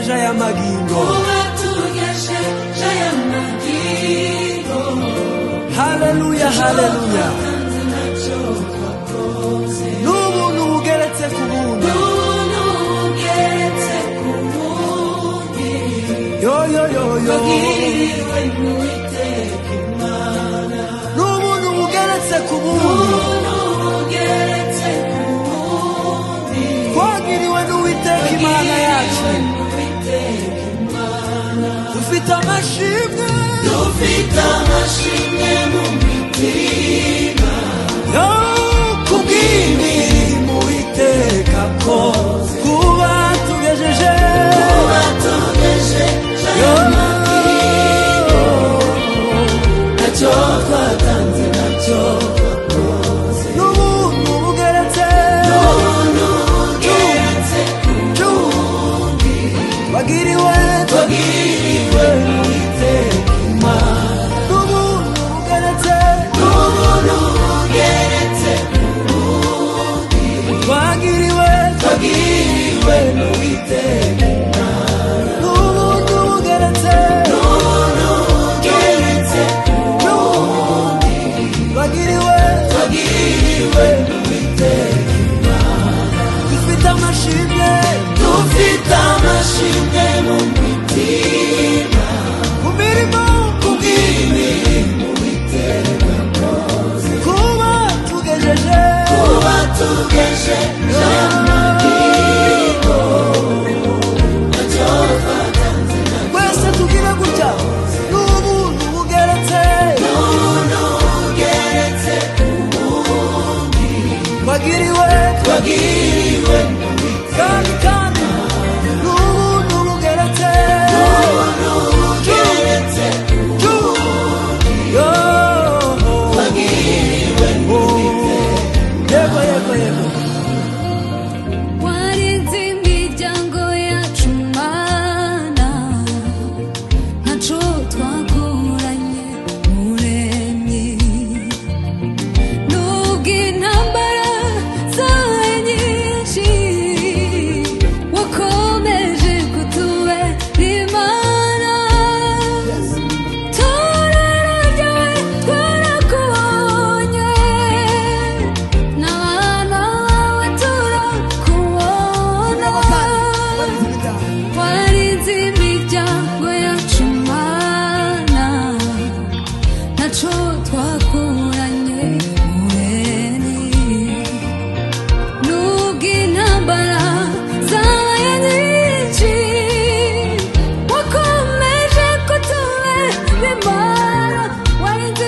tugejeje aya magingo. Haleluya, haleluya. N'ubuntu bugeretse ku bundi. Yo yo yo yo. N'ubuntu bugeretse ku bundi. Twagiriwe n'Uwiteka Imana yacu. Dufite amashimwe mu mitima kubw'imirimo Uwiteka akoze, kuba tugejeje ntacyo twatanze ntacyo twakoze. N'ubuntu bugeretse twagiriwe n'Uwiteka Imana. N'ubuntu bugeretse twagiriwe n'Uwiteka Imana. N'ubuntu bugeretse twagiriwe n'Uwiteka Imana. Dufite amashimwe mu mitima kubw'imirimo Uwiteka akoze, kuba tugejeje amagingo ntacyo twatanze twese tugire gutya. N'ubuntu bugeretse twagiriwe kandi n'ubuntu bugeretse yego yego. Warinze imiryango yacu Mana, ntacyo twakuranye Muremyi. Nubwo intambara zabaye nyinshi, wakomeje kutubera Imana. Torero ryawe twarakubonye, n'abana bawe turakubona. Warinze imiryango yacu Mana, ntacyo twakuranye Muremyi. Nubwo intambara zabaye nyinshi, wakomeje kutubera Imana. Warinze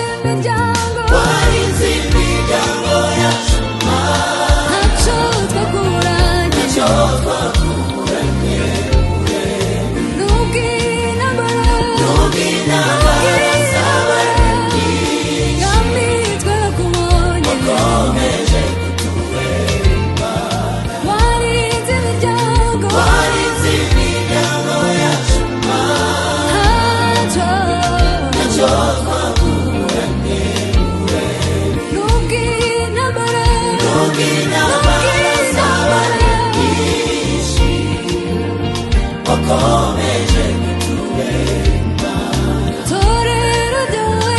imiryango yacu Mana, ntacyo twakuranye. Nubwo intambara zabaye nyinshi, yami twarakubonye. Warinze imiryango yacu Mana, ntacyo twakuranye. Nubwo intambara zabaye nyinshi, wakomeje kutubera Imana. Torero ryawe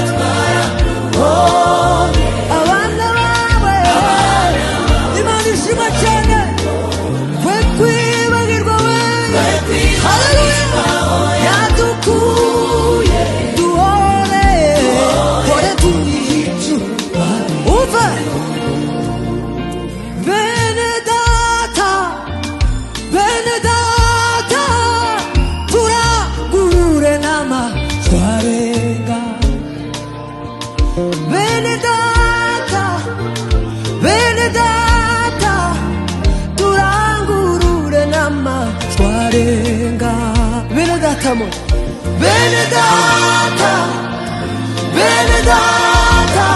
twarakubonye, Abana bawe Imana ishima cyane, kwe kwibagirwa we. Haleluya, yadukuye duhore turicu. Umva bene data turagurure nama twarenga. Bene data turangurure nama twarenga. Bene data mo, bene data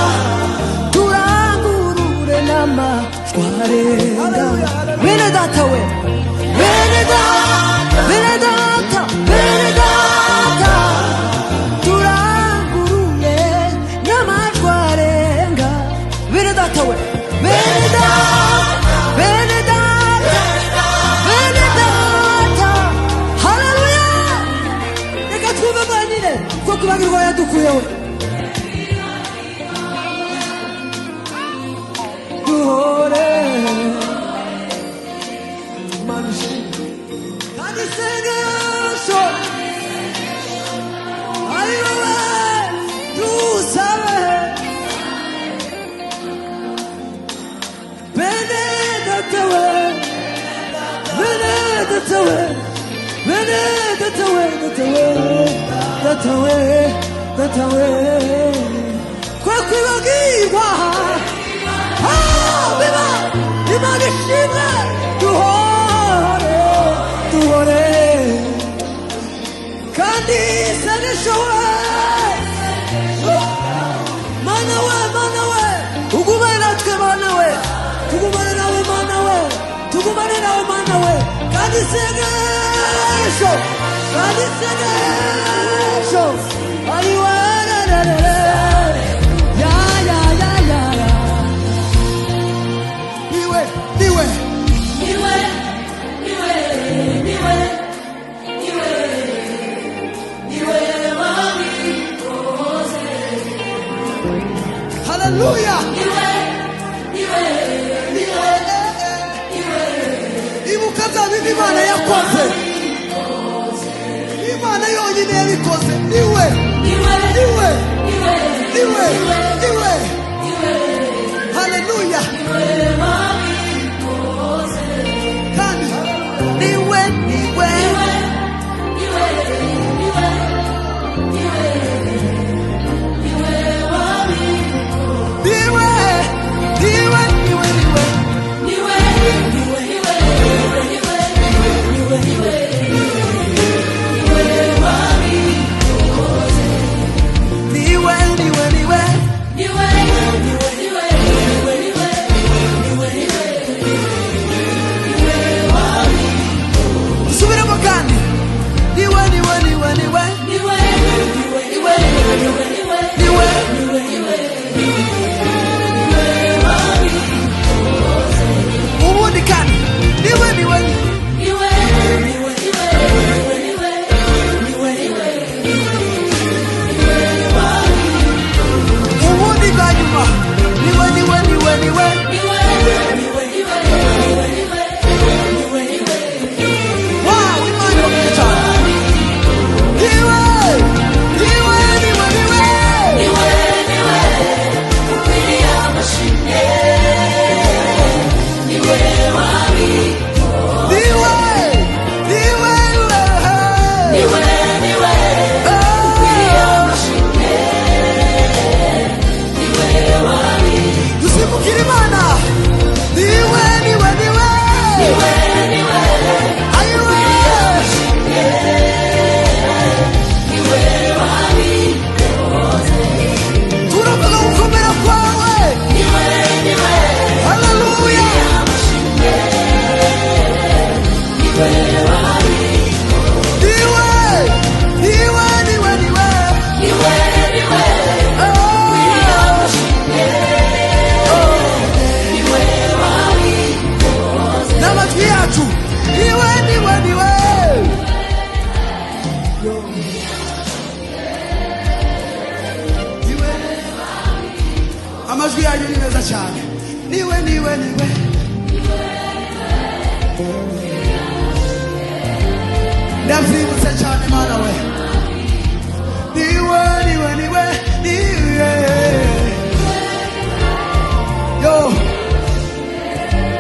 turangurure nama twarenga. Bene data we, bene data turangurure nama twarenga. Bene data we, bene data wadukuye we duhore manushi kandi sengesho ari wowe dusabe Benedetta we Benedetta we Benedetta we Benedetta we kwa kwibagirwa biba Imana ishimwe duhore duhore kandi sanishowe mana we ugumane natwe mana we tugumane nawe mana we tugumane nawe mana we kandi sengesho ayiwe ya niwe haleluya ibuka bya bindi Imana yakoze Imana yonyine yabikoze niwe haleluya kandi niwe subiramo kandi niwe ubundi kandi niwe ubundi bwa nyuma niwe wow Imana irakoze cyane niwe ukwiriye amashimwe niwe dusimbukire Imana niwe ayiwe turavuga gukomera kwawe haleluya n'amatwi yacu niwe amajwi yanyu ni meza cyane niwe ndabyibutse cyane mana we niwe yo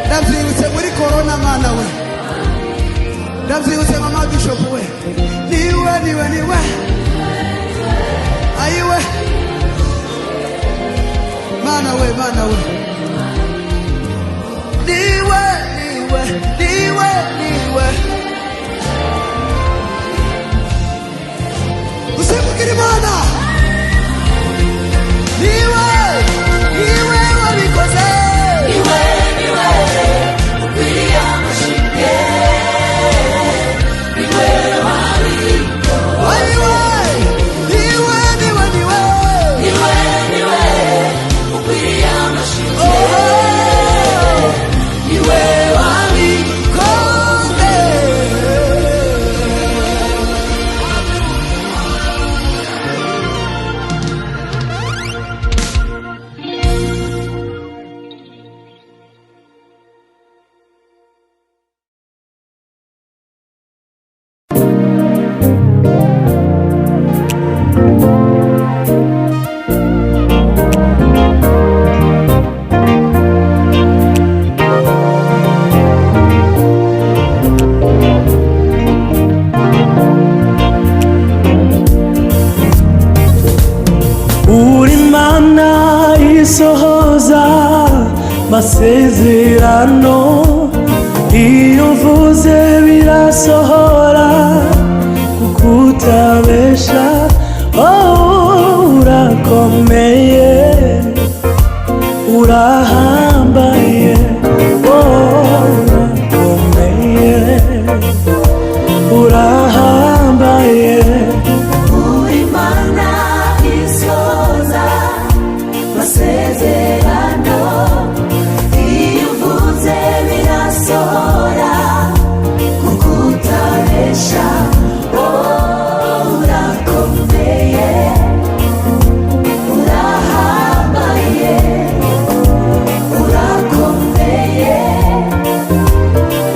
ndabyibutse muri korona mana we ndabyibutse mama bishop we niwe ayiwe mana we niwe usimbukire Imana niwe wabikoze ukwiriye amashimwe niwe ayiwe niwe ukwiriye amashimwe niwe wabikoze amasezerano iyo uvuze birasohora kuko utabesha. Urakomeye urahambaye, urakomeye urahambaye. uri Mana isoza amasezerano iyo uvuze birasohora kuko utabesha. Urakomeye urahambaye urakomeye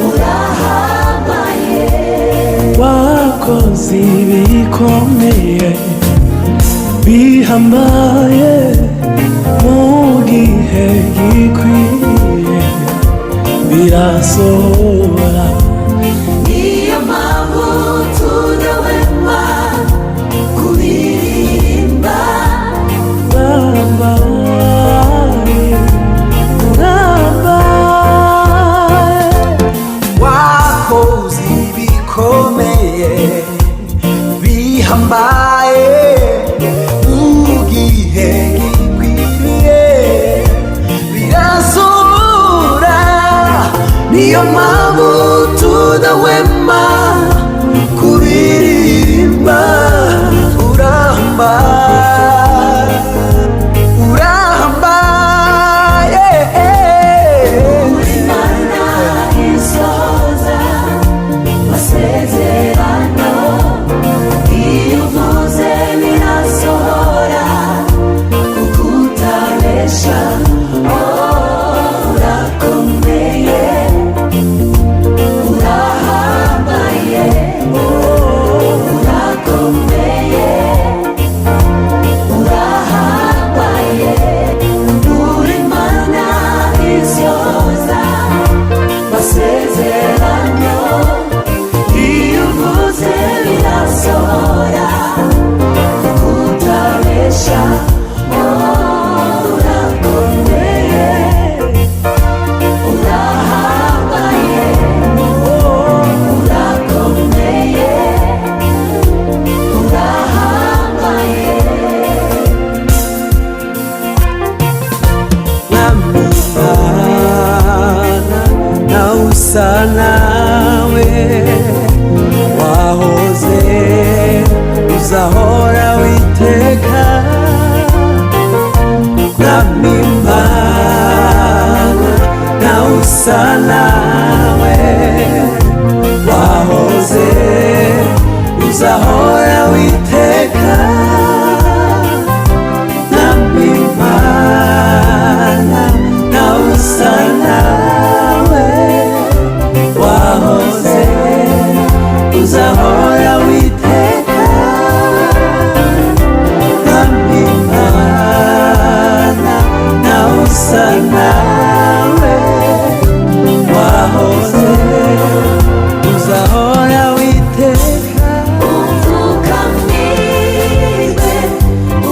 urahambaye. Wakoze ibikomeye bihambaye mu gihe gikwiye birasohora. Niyo mpamvu tudahwema kuririmba. Urambaye, urambaye. Wakoze ibikomeye bihambaye mu gihe gikwiriye birasohora. Niyo mpamvu tudahwema kuririmba. Urambaye, urambaye. Uri Mana isohoza amasezerano iyo uvuze birasohora kuko utabesha. Urakomeye urahambaye urakomeye urahambaye. uri Mana isohoza amasezerano iyo uvuze birasohora kuko utabesha. Urakomeye urahambaye urakomeye urahambaye. Mwami Mana nawe usa nawe, wahoze uzahora witeka. Mwami Mana nawe usa nawe, wahoze uzahora witeka. Mwami Mana nawe usa nawe, wahoze uzahora witeka. Mwami Mana nawe usa nawe, wahoze uzahora witeka. Upfukamirwe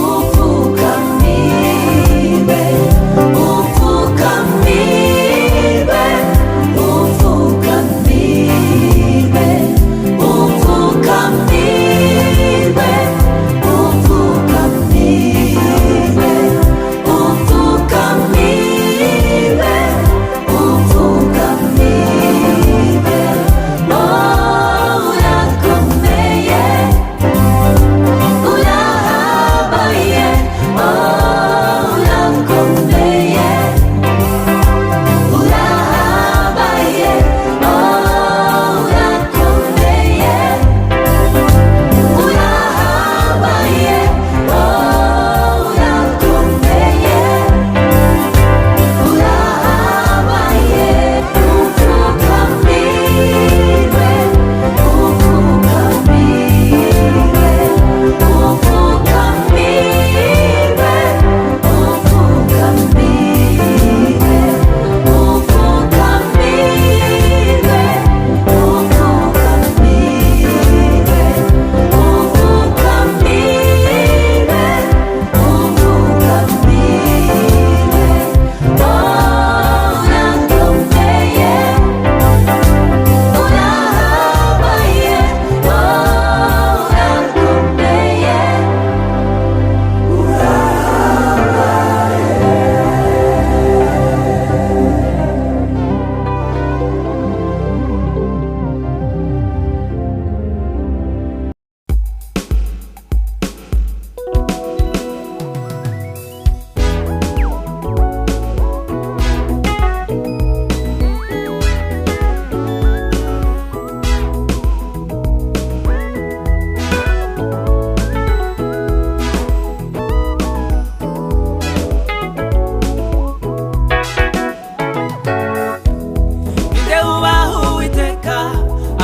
upfukamirwe upfukamirwe upfukamirwe upfukamirwe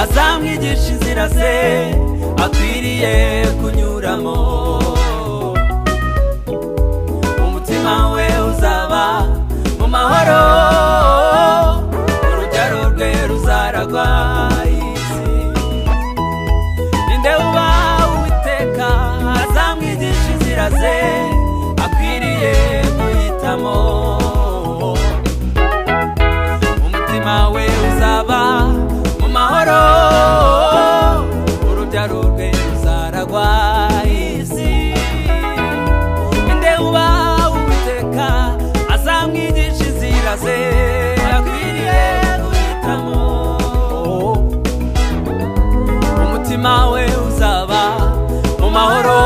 azamwigisha inzira ze akwiriye kunyuramo. Umutima we uzaba mu mahoro, urubyaro rwe ruzaragwa isi. Ninde uba Uwiteka azamwigisha inzira ze akwiriye guhitamo. Umutima we uzaba mu mahoro, urubyaro rwe ruzaragwa isi. Ninde uba Uwiteka azamwigisha inzira ze akwiriye guhitamo. Umutima we uzaba mu mahoro,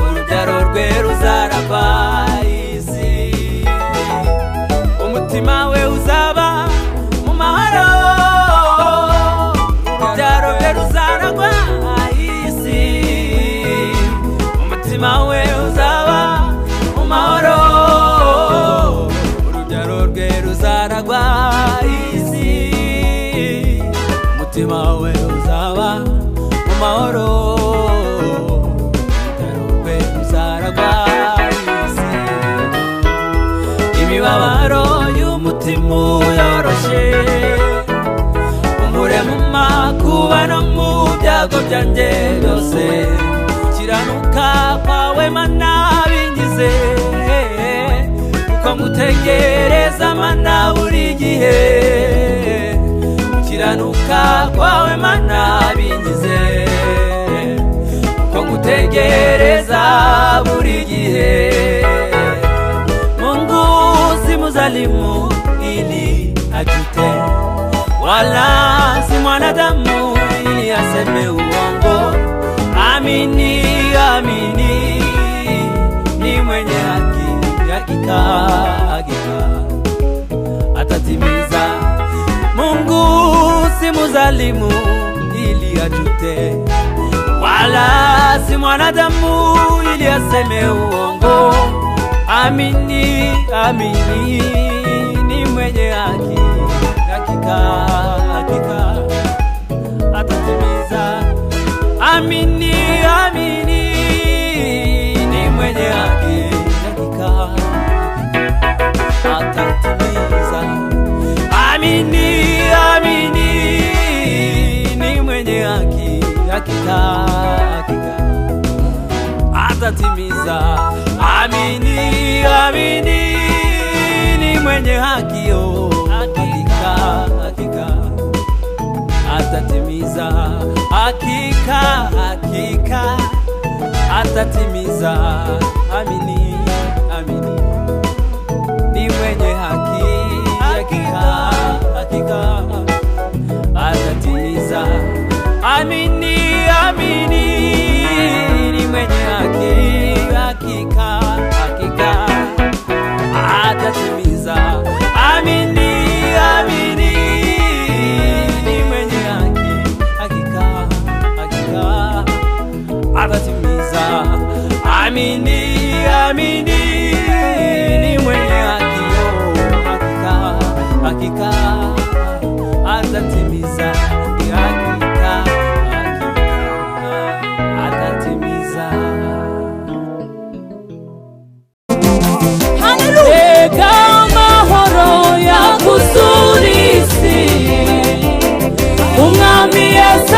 urubyaro rwe ruzaragwa isi. Umutima we uzaba mu mahoro, urubyaro rwe ruzaragwa isi. Umutima we uzaba mu mahoro, urubyaro rwe ruzaragwa isi. Umutima we uzaba mu mahoro, urubyaro rwe ruzaragwa isi. Imibabaro y'umutima uyoroshe umpure mu makuba no mu byago byanjye byose. Kiranuka kwawe Mana bingize, kuko ngutegereza Mana buri gihe. Kiranuka kwawe Mana bingize, kuko ngutegereza buri gihe. Mungu si mzalimu ili ajute, wala si mwanadamu ili aseme uongo. Amini, amini, ni mwenye haki, hakika, hakika atatimiza. Mungu si mzalimu ili ajute, wala si mwanadamu ili aseme uongo. Amini, amini, ni mwenye haki, hakika, hakika atatimiza. Amini, amini, ni mwenye haki, hakika, hakika atatimiza. Amini, amini, ni mwenye haki, hakika, hakika atatimiza. Amini, amini, ni mwenye haki, hakika, hakika atatimiza. Hakika, hakika atatimiza. Amini, amini, ni mwenye haki, hakika, hakika atatimiza. Amini, amini, ni mwenye haki, hakika, hakika atatimiza. Amini, amini, ni mwenye haki, hakika, hakika atatimiza. Amini, amini, ni mwenye haki, hakika, hakika atatimiza. Hakika, hakika atatimiza. Eka amahoro yakuzurisi, umwami Yesu